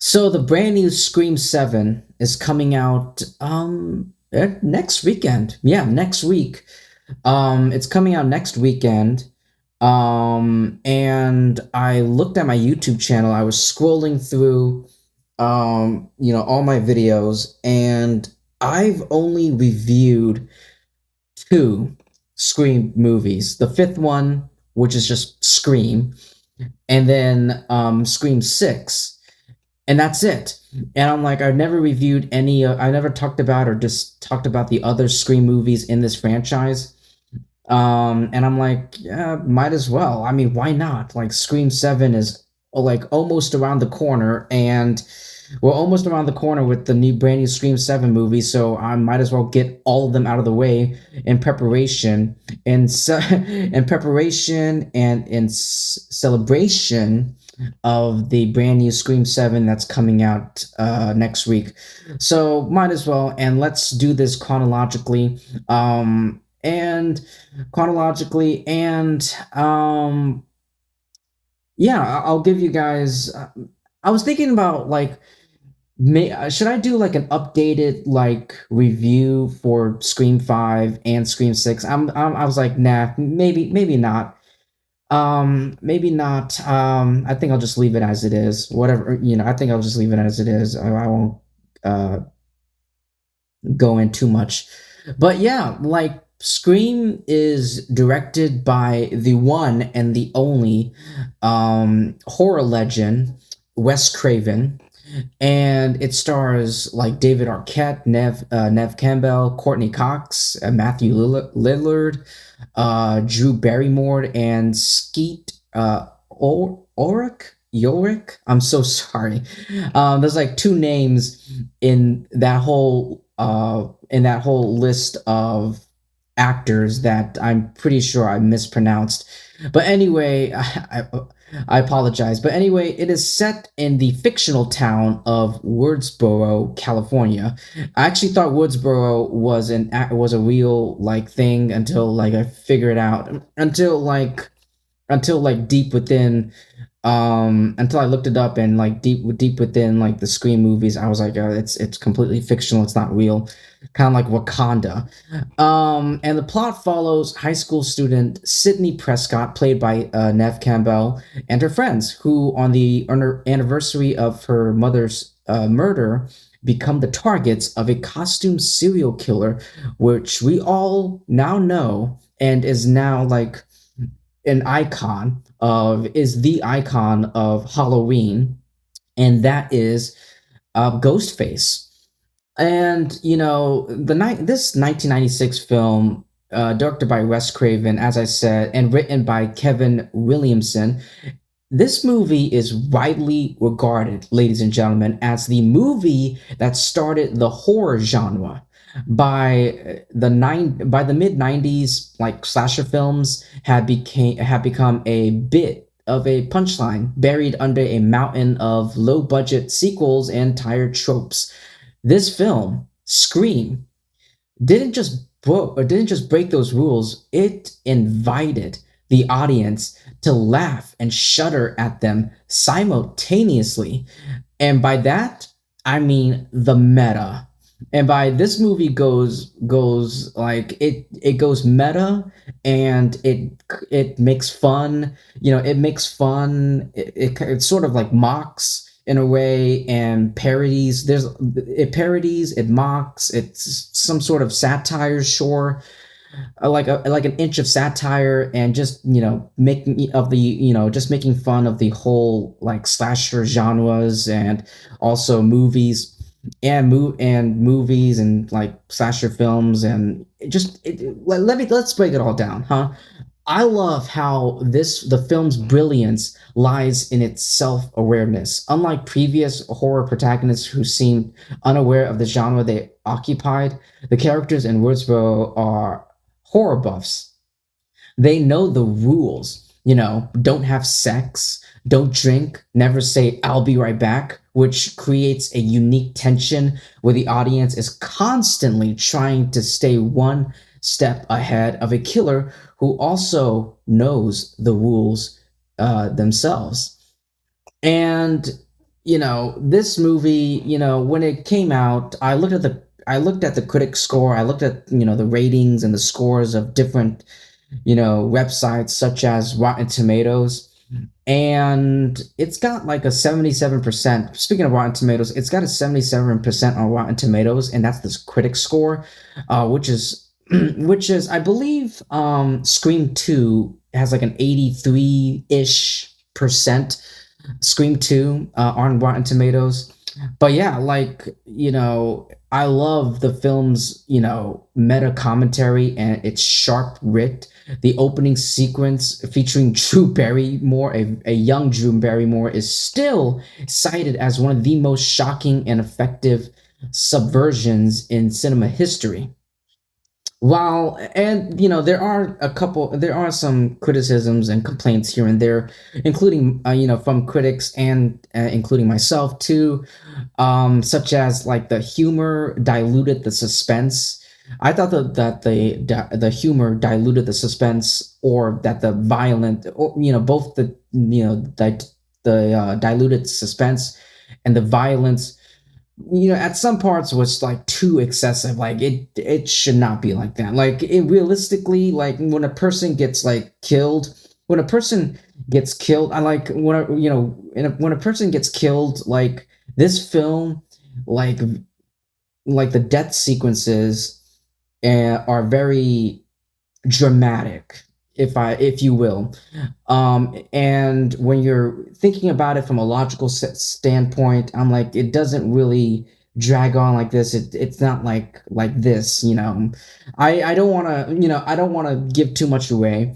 So the brand new Scream 7 is coming out next weekend. Yeah, next week. It's coming out next weekend. And I looked at my YouTube channel. I was scrolling through all my videos, and I've only reviewed two Scream movies. The fifth one, which is just Scream, and then Scream 6, and that's it. And I'm like, I've never reviewed any. I never talked about or just talked about the other Scream movies in this franchise. And I'm like, yeah, might as well. I mean, why not? Like, Scream 7 is like almost around the corner, and we're almost around the corner with the new brand new Scream 7 movie, so I might as well get all of them out of the way in preparation, in preparation and in celebration of the brand new Scream 7 that's coming out next week. So might as well, and let's do this chronologically. And yeah, I'll give you guys. I was thinking about like, should I do like an updated like review for Scream 5 and Scream 6? I was like, nah, maybe not. Maybe not. I think I'll just leave it as it is. Whatever, I think I'll just leave it as it is. I won't uh go in too much. But yeah, like, Scream is directed by the one and the only horror legend Wes Craven, and it stars like David Arquette, Nev Campbell, Courtney Cox, Matthew Lillard, Drew Barrymore, and Skeet Ulrich. I'm so sorry. There's like two names in that whole list of actors that I'm pretty sure I mispronounced. But anyway, I apologize. But anyway, it is set in the fictional town of Woodsboro, California. I actually thought Woodsboro was a real like thing until like I figured out until deep within until I looked it up, and like deep within like the Scream movies, I was like, it's completely fictional, it's not real, kind of like Wakanda. And the plot follows high school student Sidney Prescott, played by Nev Campbell, and her friends, who on the anniversary of her mother's murder become the targets of a costume serial killer, which we all now know and is now like the icon of Halloween, and that is Ghostface. And this 1996 film, directed by Wes Craven, as I said, and written by Kevin Williamson. This movie is widely regarded, ladies and gentlemen, as the movie that started the horror genre. By the mid 90s, like, slasher films had become a bit of a punchline, buried under a mountain of low budget sequels and tired tropes. This film, Scream, didn't just break those rules. It invited the audience to laugh and shudder at them simultaneously. And by that, I mean the meta. And by this movie goes like, it goes meta, and it makes fun. It makes fun. It sort of like mocks in a way, and parodies. It mocks. It's some sort of satire, sure, like an inch of satire, and just making fun of the whole like slasher genres, and also movies and like slasher films, and let's break it all down, huh? I love how the film's brilliance lies in its self-awareness. Unlike previous horror protagonists who seemed unaware of the genre they occupied, the characters in Woodsboro are horror buffs. They know the rules. Don't have sex, don't drink, never say "I'll be right back," which creates a unique tension where the audience is constantly trying to stay one step ahead of a killer who also knows the rules themselves. And this movie, when it came out, I looked at the critic score. I looked at, the ratings and the scores of different, websites such as Rotten Tomatoes. And it's got like a 77%. Speaking of Rotten Tomatoes, it's got a 77% on Rotten Tomatoes, and that's this critic score, which is which is I believe Scream 2 has like an 83-ish percent. Scream 2 on Rotten Tomatoes. But yeah, like, I love the film's, meta commentary and its sharp wit. The opening sequence featuring Drew Barrymore, a young Drew Barrymore, is still cited as one of the most shocking and effective subversions in cinema history. While, and there are some criticisms and complaints here and there, including from critics and including myself too, such as like the humor diluted the suspense. I thought that the humor diluted the suspense, or that the violent, or both the diluted suspense and the violence, at some parts was like too excessive. Like it should not be like that. Like, it realistically, like when a person gets like killed, when a person gets killed, I like when when a person gets killed, like this film, like the death sequences are very dramatic, if you will. And when you're thinking about it from a logical standpoint, I'm like, it doesn't really drag on like this. It's not like this. I don't want to, I don't want to give too much away.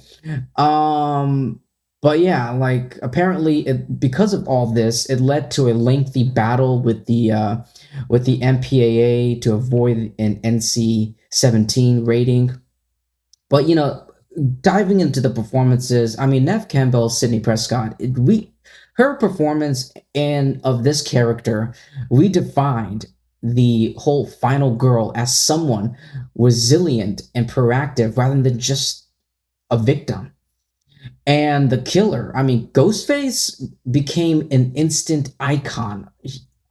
But yeah, like apparently, because of all this, it led to a lengthy battle with the MPAA to avoid an NC-17 rating. But diving into the performances, I mean, Nev Campbell, Sidney Prescott, her performance and of this character redefined the whole final girl as someone resilient and proactive rather than just a victim. And the killer, I mean, Ghostface became an instant icon.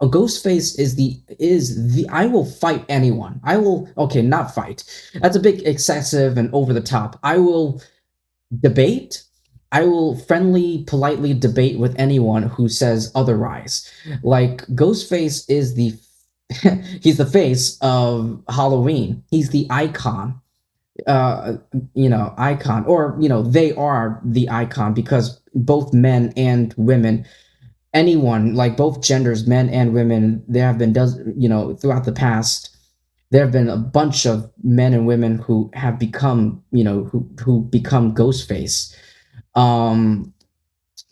A Ghostface is the I will fight anyone. I will, okay, not fight. That's a bit excessive and over the top. I will debate. I will politely debate with anyone who says otherwise. Like, Ghostface is the he's the face of Halloween. He's the icon, icon, or they are the icon, because both men and women, anyone, like both genders, men and women, there have been throughout the past, there have been a bunch of men and women who have become, who become Ghostface.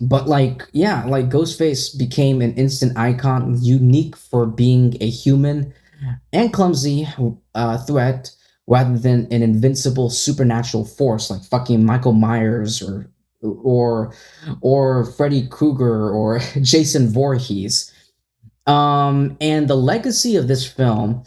But like, yeah, like Ghostface became an instant icon, unique for being a human and clumsy threat, rather than an invincible supernatural force like fucking Michael Myers, or Freddy Krueger, or Jason Voorhees. And the legacy of this film,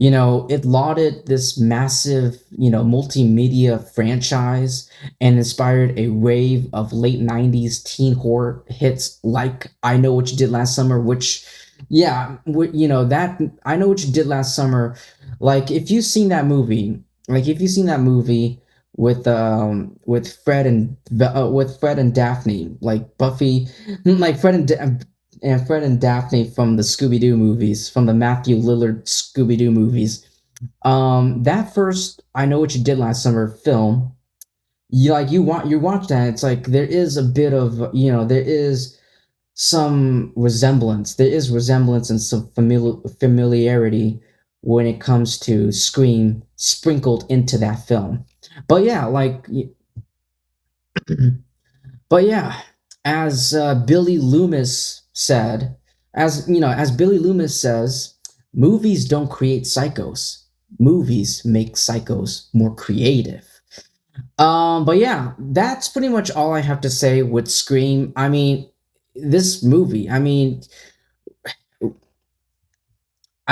it lauded this massive, multimedia franchise, and inspired a wave of late 90s teen horror hits like I Know What You Did Last Summer, which, yeah, that I Know What You Did Last Summer. Like, if you've seen that movie, with Fred and Daphne, like Buffy, like Fred and Daphne from the Scooby Doo movies, from the Matthew Lillard Scooby Doo movies. That first I Know What You Did Last Summer film, you watch that, it's like there is a bit of, there is some resemblance. There is resemblance and some familiarity when it comes to Scream sprinkled into that film. But yeah, like, but yeah, as Billy Loomis said, as Billy Loomis says, movies don't create psychos. Movies make psychos more creative. But yeah, that's pretty much all I have to say with Scream. I mean, this movie.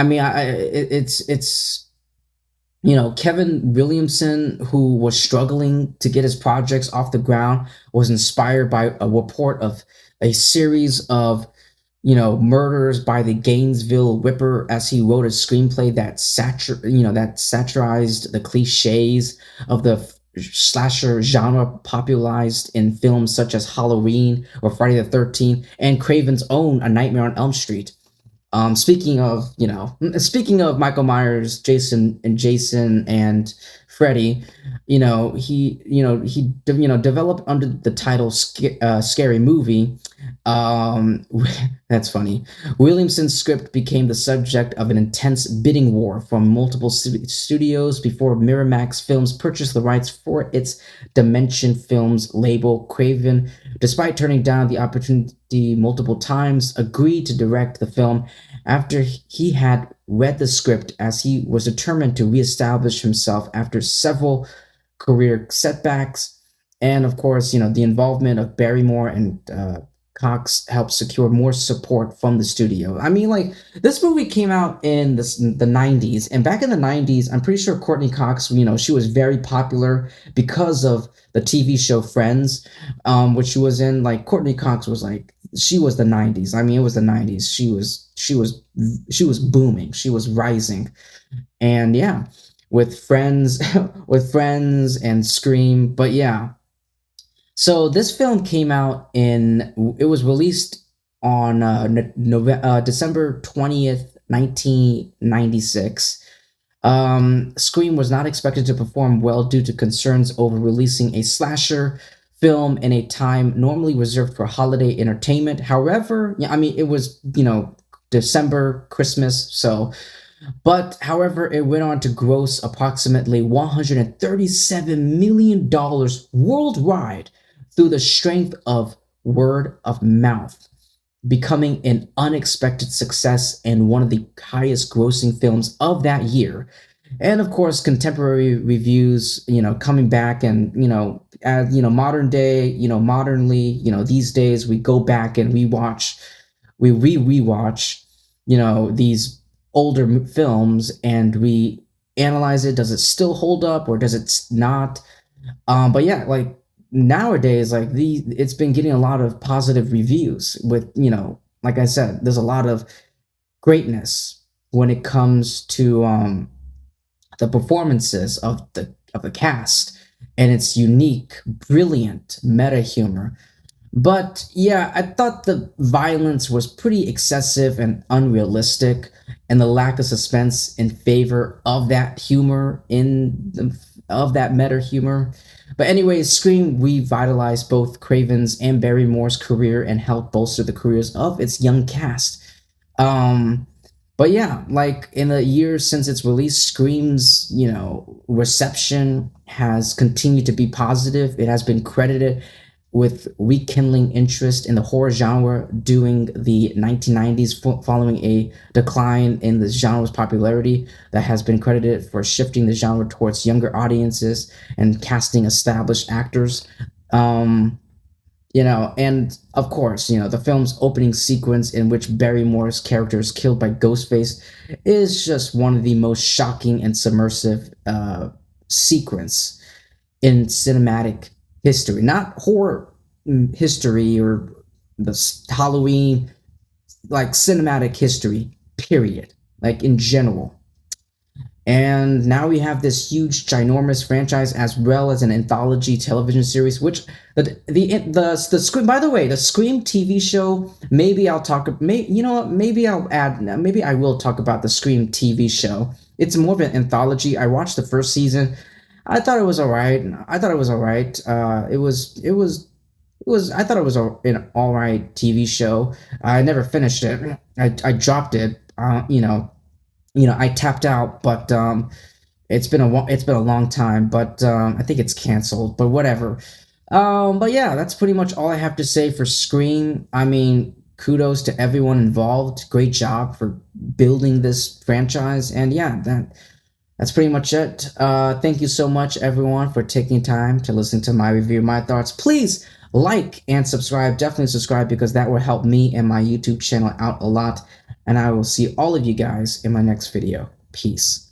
It's Kevin Williamson, who was struggling to get his projects off the ground, was inspired by a report of a series of murders by the Gainesville Ripper, as he wrote a screenplay that satirized the cliches of the slasher genre popularized in films such as Halloween or Friday the 13th, and Craven's own A Nightmare on Elm Street. Speaking of Michael Myers, Jason and Freddy, he developed under the title Scary Movie. Um, that's funny. Williamson's script became the subject of an intense bidding war from multiple studios before Miramax Films purchased the rights for its Dimension Films label. Craven, despite turning down the opportunity multiple times, agreed to direct the film after he had read the script, as he was determined to reestablish himself after several career setbacks. And of course, the involvement of Barrymore and Cox helped secure more support from the studio. I mean, like, this movie came out in the 90s, and back in the 90s, I'm pretty sure Courtney Cox, she was very popular because of the TV show Friends, which she was in. Like, Courtney Cox was like, she was the 90s. I mean, it was the 90s. She was booming. She was rising. And yeah, with Friends, with Friends and Scream. But yeah, so this film came out it was released on December 20th, 1996. Scream was not expected to perform well due to concerns over releasing a slasher film in a time normally reserved for holiday entertainment. However, yeah, I mean, it was, December, Christmas, so. But however, it went on to gross approximately $137 million worldwide through the strength of word of mouth, becoming an unexpected success and one of the highest grossing films of that year. And of course, contemporary reviews, coming back and, as modern day, modernly, these days we go back and we rewatch, these older films, and we analyze it. Does it still hold up, or does it not? But yeah, like nowadays, like it's been getting a lot of positive reviews with, like I said, there's a lot of greatness when it comes to the performances of the cast and its unique, brilliant meta humor. But yeah, I thought the violence was pretty excessive and unrealistic, and the lack of suspense in favor of that humor of that meta humor. But anyways, Scream revitalized both Craven's and Barrymore's career and helped bolster the careers of its young cast. Um, but yeah, like in the years since its release, Scream's, reception has continued to be positive. It has been credited with rekindling interest in the horror genre during the 1990s, following a decline in the genre's popularity that has been credited for shifting the genre towards younger audiences and casting established actors. Um, and of course, the film's opening sequence, in which Barrymore's character is killed by Ghostface, is just one of the most shocking and submersive sequence in cinematic history, not horror history or the Halloween, like cinematic history, period, like in general. And now we have this huge, ginormous franchise, as well as an anthology television series. Which the Scream. By the way, the Scream TV show. Maybe I'll talk. You know what? Maybe I'll add. Maybe I will talk about the Scream TV show. It's more of an anthology. I watched the first season. I thought it was alright. I thought it was alright. I thought it was an alright TV show. I never finished it. I dropped it. I tapped out, but it's been a long time, but I think it's canceled. But whatever. But yeah, that's pretty much all I have to say for Scream. I mean, kudos to everyone involved. Great job for building this franchise, and yeah, that's pretty much it. Thank you so much, everyone, for taking time to listen to my review, my thoughts. Please like and subscribe. Definitely subscribe, because that will help me and my YouTube channel out a lot. And I will see all of you guys in my next video. Peace.